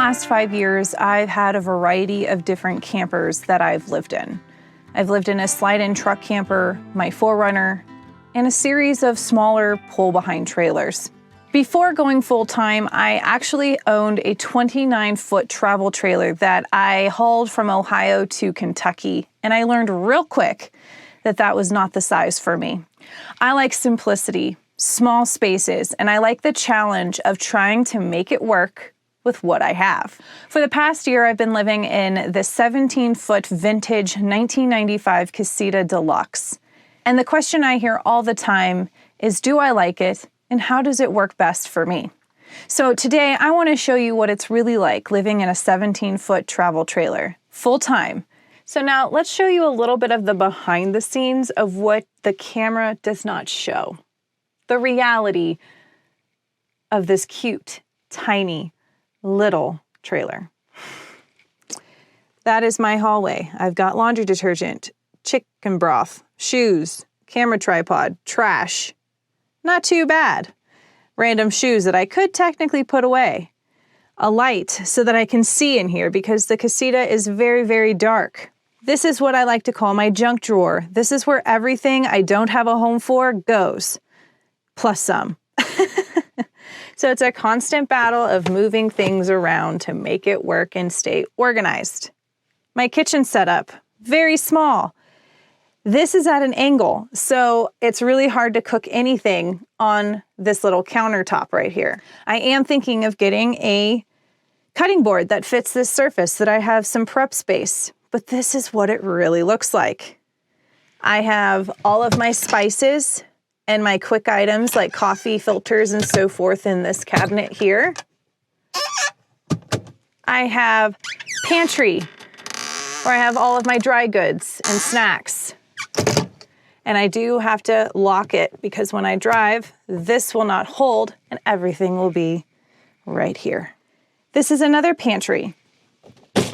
last 5 years, I've had a variety of different campers that I've lived in. I've lived in a slide-in truck camper, my 4Runner, and a series of smaller pull-behind trailers. Before going full-time, I actually owned a 29-foot travel trailer that I hauled from Ohio to Kentucky, and I learned real quick that that was not the size for me. I like simplicity, small spaces, and I like the challenge of trying to make it work with what I have. For the past year, I've been living in the 17-foot vintage 1995 Casita Deluxe. And the question I hear all the time is, do I like it? And how does it work best for me? So today, I want to show you what it's really like living in a 17-foot travel trailer, full-time. So now let's show you a little bit of the behind the scenes of what the camera does not show. The reality of this cute, tiny, little trailer. That is my hallway. I've got laundry detergent, chicken broth, shoes, camera tripod, trash. Not too bad. Random shoes that I could technically put away. A light so that I can see in here because the Casita is very, very dark. This is what I like to call my junk drawer. This is where everything I don't have a home for goes, plus some. So it's a constant battle of moving things around to make it work and stay organized. My kitchen setup, very small. This is at an angle, so it's really hard to cook anything on this little countertop right here. I am thinking of getting a cutting board that fits this surface so that I have some prep space, but this is what it really looks like. I have all of my spices and my quick items like coffee filters and so forth in this cabinet here. I have pantry where I have all of my dry goods and snacks. And I do have to lock it because when I drive, this will not hold and everything will be right here. This is another pantry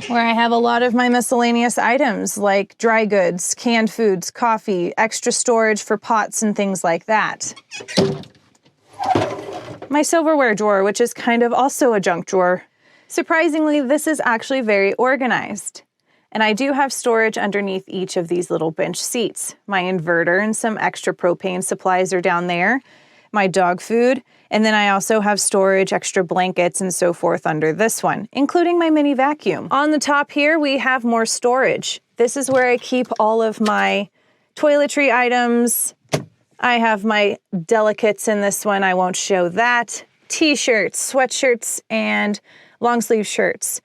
where I have a lot of my miscellaneous items like dry goods, canned foods, coffee, extra storage for pots and things like that. My silverware drawer, which is kind of also a junk drawer. Surprisingly, this is actually very organized. And I do have storage underneath each of these little bench seats. My inverter and some extra propane supplies are down there, my dog food, and then I also have storage, extra blankets and so forth under this one, including my mini vacuum. On the top here, we have more storage. This is where I keep all of my toiletry items. I have my delicates in this one. I won't show that. T-shirts, sweatshirts, and long sleeve shirts.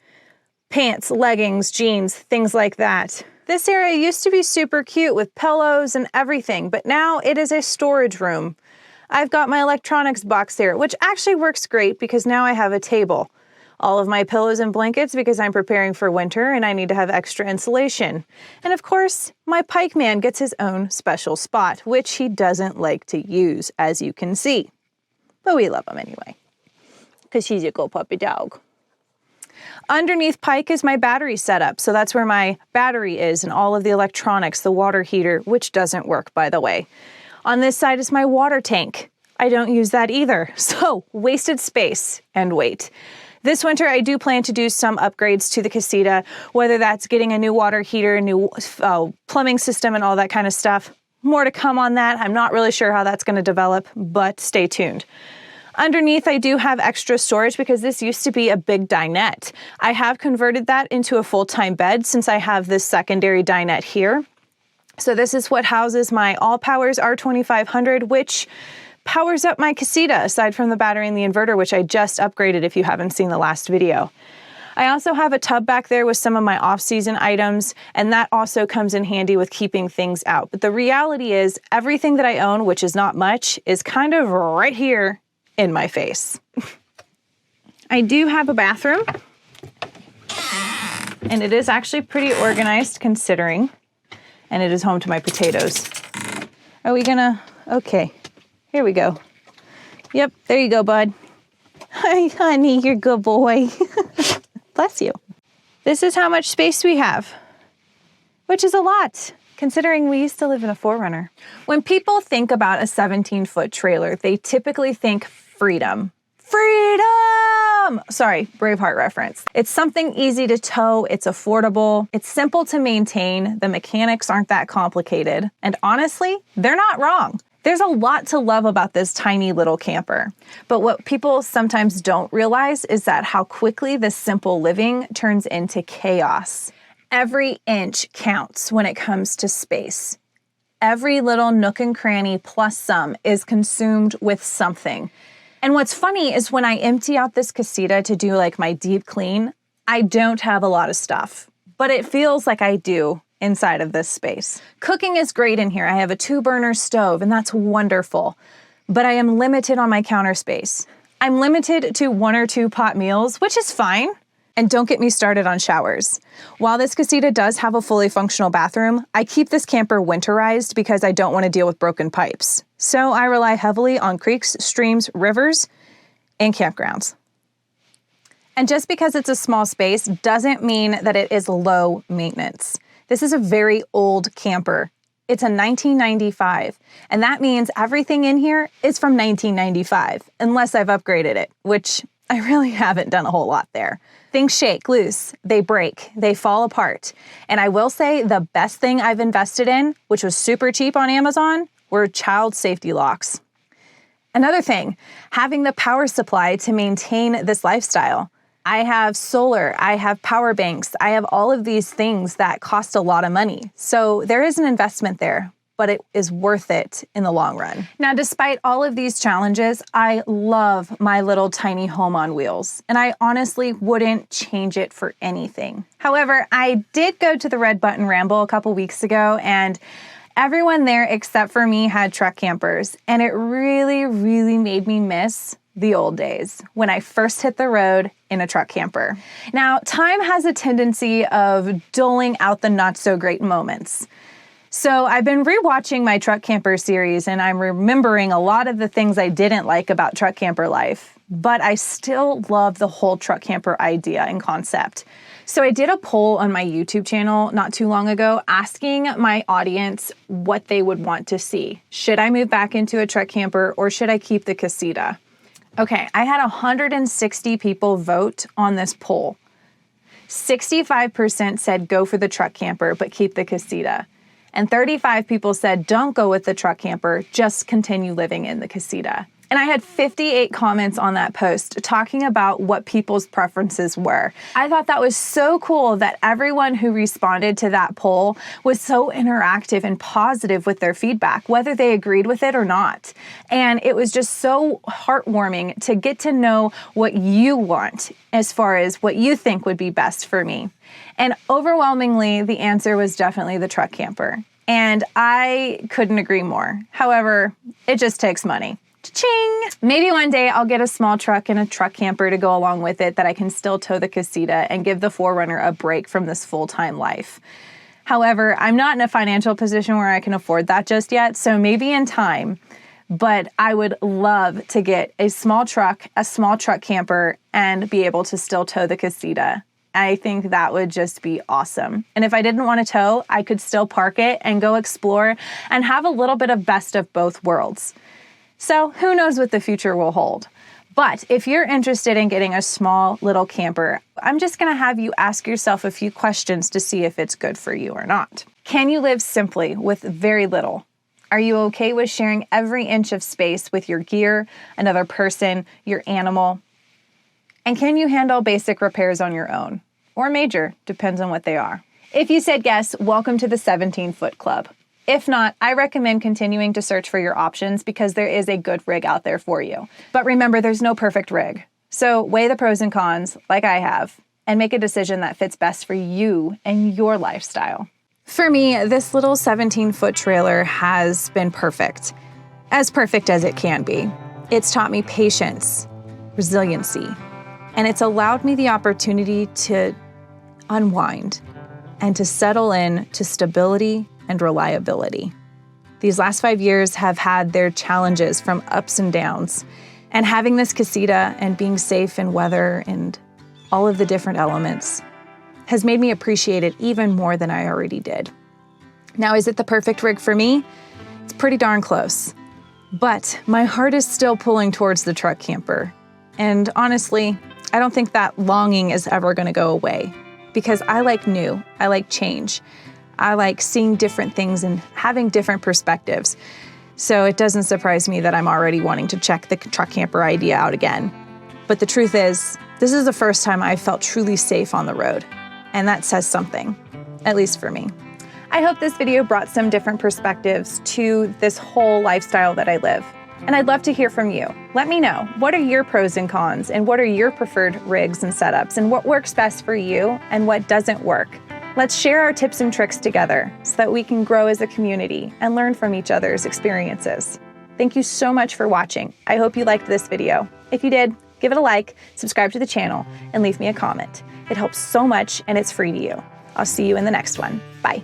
Pants, leggings, jeans, things like that. This area used to be super cute with pillows and everything, but now it is a storage room. I've got my electronics box there, which actually works great because now I have a table. All of my pillows and blankets because I'm preparing for winter and I need to have extra insulation. And of course, my Pike Man gets his own special spot, which he doesn't like to use, as you can see. But we love him anyway, because he's a good puppy dog. Underneath Pike is my battery setup, so that's where my battery is and all of the electronics, the water heater, which doesn't work, by the way. On this side is my water tank. I don't use that either, so wasted space and weight. This winter, I do plan to do some upgrades to the Casita, whether that's getting a new water heater, a new plumbing system, and all that kind of stuff. More to come on that. I'm not really sure how that's going to develop, but stay tuned. Underneath, I do have extra storage because this used to be a big dinette. I have converted that into a full-time bed since I have this secondary dinette here. So this is what houses my All Powers R2500, which powers up my Casita, aside from the battery and the inverter, which I just upgraded if you haven't seen the last video. I also have a tub back there with some of my off-season items, and that also comes in handy with keeping things out. But the reality is, everything that I own, which is not much, is kind of right here in my face. I do have a bathroom, and it is actually pretty organized considering, and it is home to my potatoes. Are we gonna, okay, here we go. Yep, there you go, bud. Hi, honey, you're a good boy. Bless you. This is how much space we have, which is a lot, considering we used to live in a 4Runner. When people think about a 17-foot trailer, they typically think freedom. Freedom! Braveheart reference. It's something easy to tow, it's affordable, it's simple to maintain, the mechanics aren't that complicated, and honestly, they're not wrong. There's a lot to love about this tiny little camper. But what people sometimes don't realize is that how quickly this simple living turns into chaos. Every inch counts when it comes to space. Every little nook and cranny plus some is consumed with something. And what's funny is when I empty out this Casita to do like my deep clean, I don't have a lot of stuff, but it feels like I do inside of this space. Cooking is great in here. I have a 2-burner stove and that's wonderful, but I am limited on my counter space. I'm limited to 1 or 2 pot meals, which is fine. And don't get me started on showers. While this Casita does have a fully functional bathroom, I keep this camper winterized because I don't want to deal with broken pipes. So I rely heavily on creeks, streams, rivers, and campgrounds. And just because it's a small space doesn't mean that it is low maintenance. This is a very old camper. It's a 1995, and that means everything in here is from 1995, unless I've upgraded it, which I really haven't done a whole lot there. Things shake loose, they break, they fall apart. And I will say the best thing I've invested in, which was super cheap on Amazon, were child safety locks. Another thing, having the power supply to maintain this lifestyle. I have solar, I have power banks, I have all of these things that cost a lot of money. So there is an investment there, but it is worth it in the long run. Now, despite all of these challenges, I love my little tiny home on wheels, and I honestly wouldn't change it for anything. However, I did go to the Red Button Ramble a couple weeks ago, and everyone there except for me had truck campers, and it really, really made me miss the old days when I first hit the road in a truck camper. Now, time has a tendency of dulling out the not so great moments. So I've been rewatching my truck camper series and I'm remembering a lot of the things I didn't like about truck camper life, but I still love the whole truck camper idea and concept. So I did a poll on my YouTube channel not too long ago asking my audience what they would want to see. Should I move back into a truck camper or should I keep the Casita? Okay, I had 160 people vote on this poll. 65% said go for the truck camper, but keep the Casita. And 35 people said don't go with the truck camper, just continue living in the Casita. And I had 58 comments on that post talking about what people's preferences were. I thought that was so cool that everyone who responded to that poll was so interactive and positive with their feedback, whether they agreed with it or not. And it was just so heartwarming to get to know what you want as far as what you think would be best for me. And overwhelmingly, the answer was definitely the truck camper. And I couldn't agree more. However, it just takes money. Cha-ching! Maybe one day I'll get a small truck and a truck camper to go along with it that I can still tow the Casita and give the 4Runner a break from this full-time life. However, I'm not in a financial position where I can afford that just yet, so maybe in time. But I would love to get a small truck camper, and be able to still tow the Casita. I think that would just be awesome. And if I didn't want to tow, I could still park it and go explore and have a little bit of best of both worlds. So who knows what the future will hold. But if you're interested in getting a small little camper, I'm just going to have you ask yourself a few questions to see if it's good for you or not. Can you live simply with very little? Are you okay with sharing every inch of space with your gear, another person, your animal? And can you handle basic repairs on your own? Or major, depends on what they are. If you said yes, welcome to the 17-foot club. If not, I recommend continuing to search for your options because there is a good rig out there for you. But remember, there's no perfect rig. So weigh the pros and cons, like I have, and make a decision that fits best for you and your lifestyle. For me, this little 17-foot trailer has been perfect as it can be. It's taught me patience, resiliency, and it's allowed me the opportunity to unwind and to settle in to stability and reliability. These last 5 years have had their challenges from ups and downs, and having this Casita and being safe in weather and all of the different elements has made me appreciate it even more than I already did. Now, is it the perfect rig for me? It's pretty darn close, but my heart is still pulling towards the truck camper. And honestly, I don't think that longing is ever going to go away because I like new. I like change. I like seeing different things and having different perspectives. So it doesn't surprise me that I'm already wanting to check the truck camper idea out again. But the truth is, this is the first time I've felt truly safe on the road. And that says something, at least for me. I hope this video brought some different perspectives to this whole lifestyle that I live. And I'd love to hear from you. Let me know, what are your pros and cons, and what are your preferred rigs and setups, and what works best for you and what doesn't work? Let's share our tips and tricks together so that we can grow as a community and learn from each other's experiences. Thank you so much for watching. I hope you liked this video. If you did, give it a like, subscribe to the channel, and leave me a comment. It helps so much and it's free to you. I'll see you in the next one. Bye.